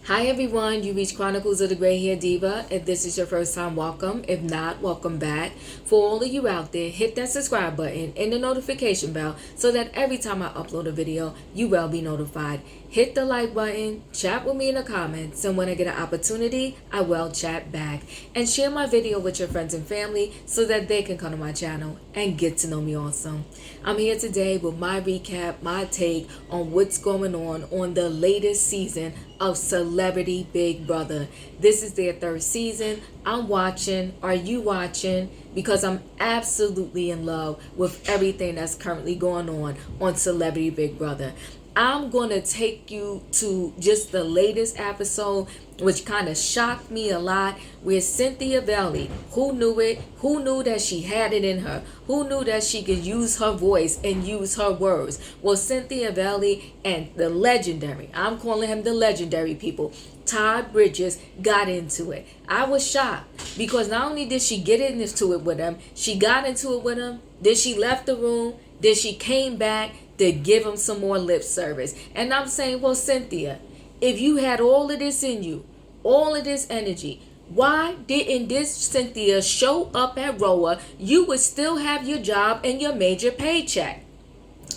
Hi everyone, you reached Chronicles of the Gray Hair Diva. If this is your first time, welcome. If not, welcome back. For all of you out there, hit that subscribe button and the notification bell so that every time I upload a video, you will be notified. Hit the like button, chat with me in the comments, and when I get an opportunity, I will chat back. And share my video with your friends and family so that they can come to my channel and get to know me also. I'm here today with my recap, my take on what's going on the latest season of Celebrity Big Brother. This is their third season. I'm watching. Are you watching? Because I'm absolutely in love with everything that's currently going on Celebrity Big Brother. I'm going to take you to just the latest episode, which kind of shocked me a lot, where Cynthia Bailey, who knew it? Who knew that she had it in her? Who knew that she could use her voice and use her words? Well, Cynthia Bailey and the legendary, I'm calling him the legendary people, Todd Bridges, got into it. I was shocked because not only did she get into it with him, she got into it with him, then she left the room, then she came back to give him some more lip service. And I'm saying, well, Cynthia, if you had all of this in you, all of this energy, why didn't this Cynthia show up at RHOA? You would still have your job and your major paycheck.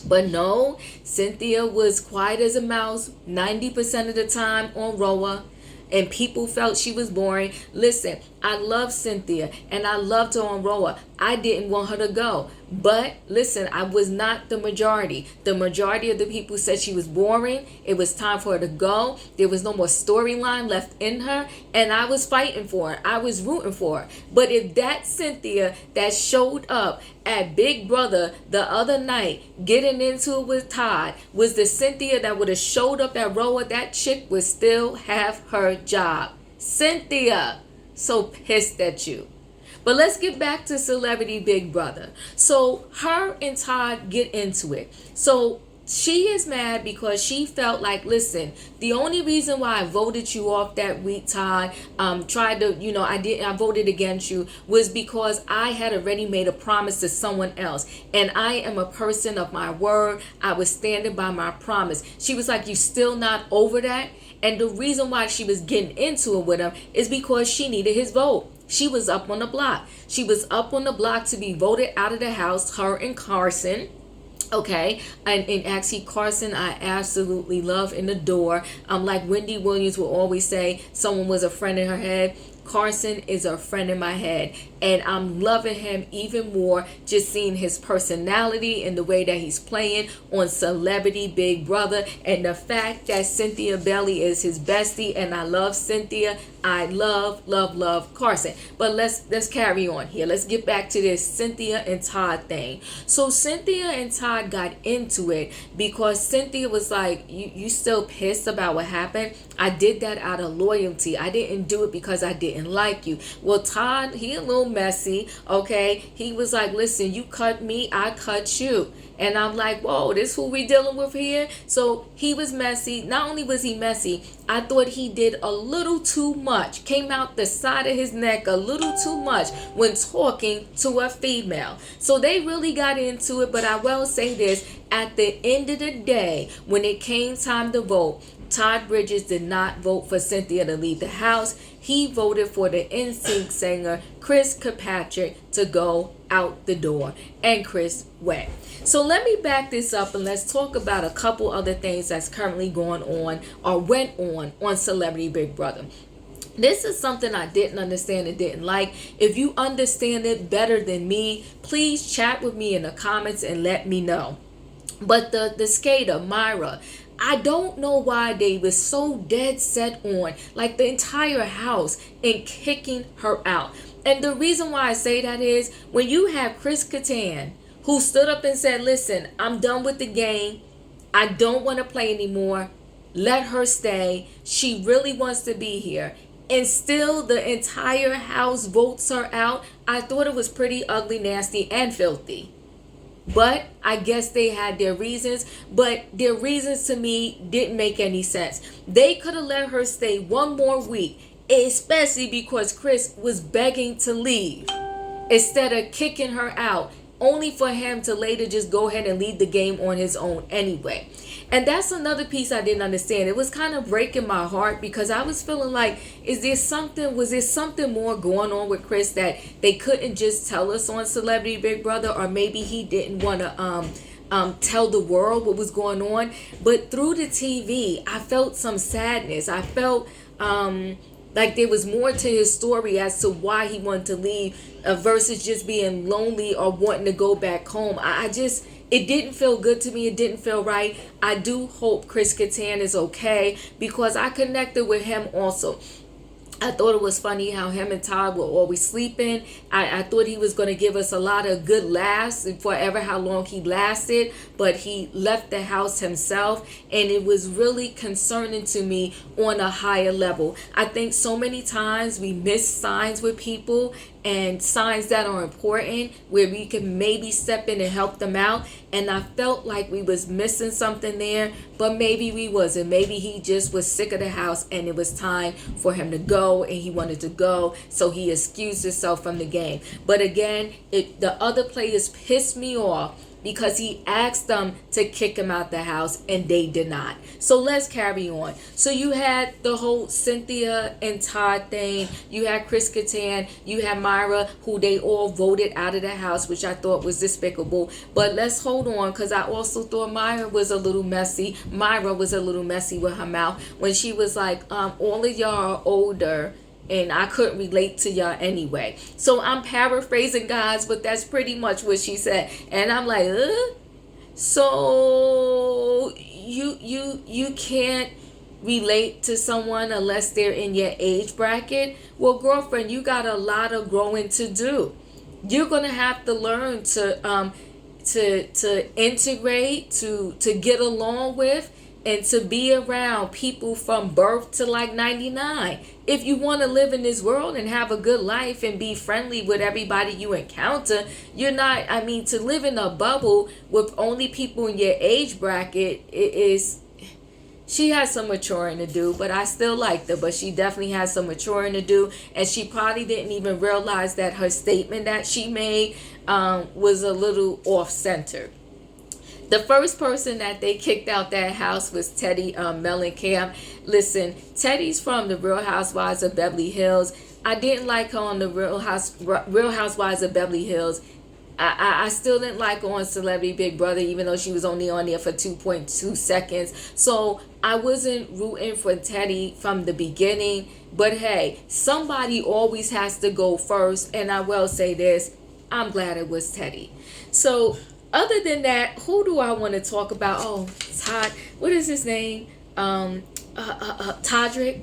But no, Cynthia was quiet as a mouse 90% of the time on RHOA. And people felt she was boring. Listen, I love Cynthia and I loved her on RHOA. I didn't want her to go. But listen, I was not the majority. The majority of the people said she was boring. It was time for her to go. There was no more storyline left in her. And I was fighting for her. I was rooting for her. But if that Cynthia that showed up at Big Brother the other night getting into it with Todd was the Cynthia that would have showed up at RHOA, that chick would still have her job. Cynthia, so pissed at you. But let's get back to Celebrity Big Brother. So her and Todd get into it. So she is mad because she felt like, listen, the only reason why I voted you off that week, Todd, I voted against you, was because I had already made a promise to someone else. And I am a person of my word. I was standing by my promise. She was like, you still not over that? And the reason why she was getting into it with him is because she needed his vote. She was up on the block. She was up on the block to be voted out of the house, her and Carson. Okay, and actually Carson I absolutely love and adore. Like Wendy Williams will always say, someone was a friend in her head. Carson is a friend in my head, and I'm loving him even more, just seeing his personality and the way that he's playing on Celebrity Big Brother, and the fact that Cynthia Bailey is his bestie, and I love Cynthia. I love Carson. But let's carry on here. Let's get back to this Cynthia and Todd thing. So Cynthia and Todd got into it because Cynthia was like, you still pissed about what happened? I did that out of loyalty. I didn't do it because I didn't like you. Well, Todd, he a little messy, okay? He was like, listen, you cut me, I cut you. And I'm like, whoa, this who we dealing with here? So he was messy. Not only was he messy, I thought he did a little too much. Came out the side of his neck a little too much when talking to a female. So they really got into it. But I will say this, at the end of the day, when it came time to vote, Todd Bridges did not vote for Cynthia to leave the house. He voted for the NSYNC singer Chris Kirkpatrick to go out the door, and Chris went. So let me back this up and let's talk about a couple other things that's currently going on or went on Celebrity Big Brother. This is something I didn't understand and didn't like. If you understand it better than me, please chat with me in the comments and let me know. But the skater, Myra, I don't know why they were so dead set on, like the entire house, in kicking her out. And the reason why I say that is when you have Chris Kattan, who stood up and said, listen, I'm done with the game. I don't want to play anymore. Let her stay. She really wants to be here. And still the entire house votes her out. I thought it was pretty ugly, nasty, and filthy. But I guess they had their reasons. But their reasons to me didn't make any sense. They could have let her stay one more week, especially because Chris was begging to leave, instead of kicking her out only for him to later just go ahead and lead the game on his own anyway. And that's another piece I didn't understand. It was kind of breaking my heart because I was feeling like, was there something more going on with Chris that they couldn't just tell us on Celebrity Big Brother, or maybe he didn't want to tell the world what was going on. But through the TV, I felt some sadness. I felt like there was more to his story as to why he wanted to leave versus just being lonely or wanting to go back home. It didn't feel good to me. It didn't feel right. I do hope Chris Kattan is okay because I connected with him also. I thought it was funny how him and Todd were always sleeping. I thought he was going to give us a lot of good laughs forever how long he lasted, but he left the house himself, and it was really concerning to me on a higher level. I think so many times we miss signs with people and signs that are important where we can maybe step in and help them out, and I felt like we was missing something there, but maybe we wasn't. Maybe he just was sick of the house and it was time for him to go, and he wanted to go, so he excused himself from the game. But again, the other players pissed me off because he asked them to kick him out the house and they did not. So let's carry on. So you had the whole Cynthia and Todd thing. You had Chris Kattan. You had Myra, who they all voted out of the house, which I thought was despicable. But let's hold on, because I also thought Myra was a little messy with her mouth when she was like, all of y'all are older and I couldn't relate to y'all anyway. So I'm paraphrasing, guys, but that's pretty much what she said. And I'm like, so you can't relate to someone unless they're in your age bracket? Well, girlfriend, you got a lot of growing to do. You're gonna have to learn to integrate, to get along with, and to be around people from birth to like 99. If you want to live in this world and have a good life and be friendly with everybody you encounter, to live in a bubble with only people in your age bracket, she has some maturing to do, but I still liked her. But she definitely has some maturing to do, and she probably didn't even realize that her statement that she made was a little off-center. The first person that they kicked out that house was Teddy Mellencamp. Listen, Teddy's from the Real Housewives of Beverly Hills. I didn't like her on the Real Housewives of Beverly Hills. I still didn't like her on Celebrity Big Brother, even though she was only on there for 2.2 seconds. So I wasn't rooting for Teddy from the beginning. But hey, somebody always has to go first. And I will say this, I'm glad it was Teddy. So other than that, who do I want to talk about? Oh, Todd. What is his name? Todrick.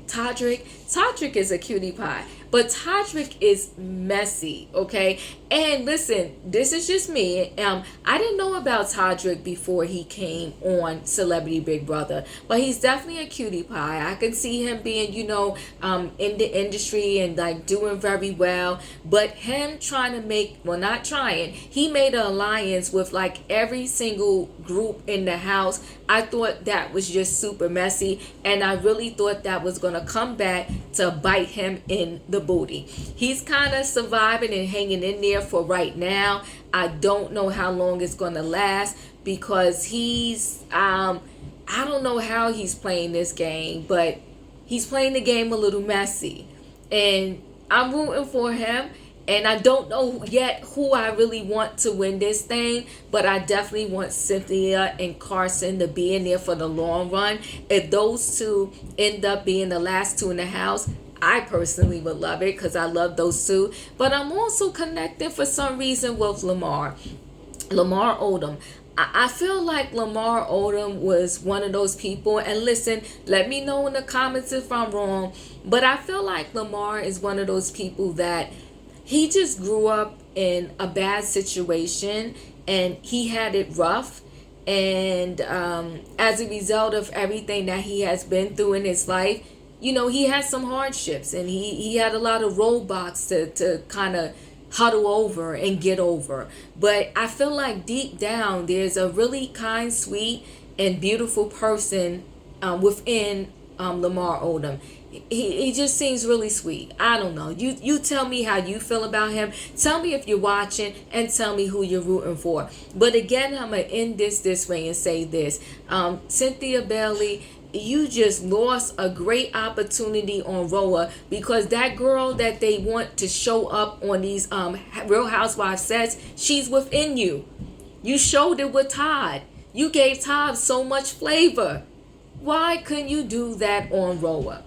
Todrick is a cutie pie. But Todrick is messy, okay? And listen, this is just me. I didn't know about Todrick before he came on Celebrity Big Brother, but he's definitely a cutie pie. I can see him being, in the industry and like doing very well. But him he made an alliance with like every single group in the house. I thought that was just super messy, and I really thought that was going to come back to bite him in the booty. He's kind of surviving and hanging in there for right now. I don't know how long it's going to last because he's I don't know how he's playing this game, but he's playing the game a little messy, and I'm rooting for him. And I don't know yet who I really want to win this thing, but I definitely want Cynthia and Carson to be in there for the long run. If those two end up being the last two in the house, I personally would love it because I love those two. But I'm also connected for some reason with Lamar Odom. I feel like Lamar Odom was one of those people, and listen, let me know in the comments if I'm wrong, but I feel like Lamar is one of those people that he just grew up in a bad situation and he had it rough. And as a result of everything that he has been through in his life, he had some hardships, and he had a lot of roadblocks to kind of huddle over and get over. But I feel like deep down, there's a really kind, sweet, and beautiful person within Lamar Odom. He just seems really sweet. I don't know. You tell me how you feel about him. Tell me if you're watching, and tell me who you're rooting for. But again, I'm gonna end this way and say this. Cynthia Bailey, you just lost a great opportunity on RHOA, because that girl that they want to show up on these Real Housewives sets, she's within you. You showed it with Todd. You gave Todd so much flavor. Why couldn't you do that on RHOA?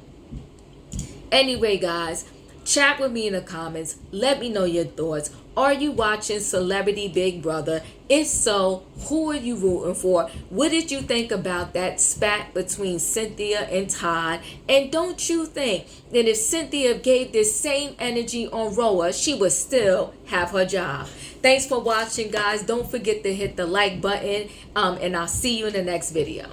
Anyway, guys, chat with me in the comments. Let me know your thoughts. Are you watching Celebrity Big Brother? If so, who are you rooting for? What did you think about that spat between Cynthia and Todd? And don't you think that if Cynthia gave this same energy on RHOA, she would still have her job? Thanks for watching, guys. Don't forget to hit the like button, and I'll see you in the next video.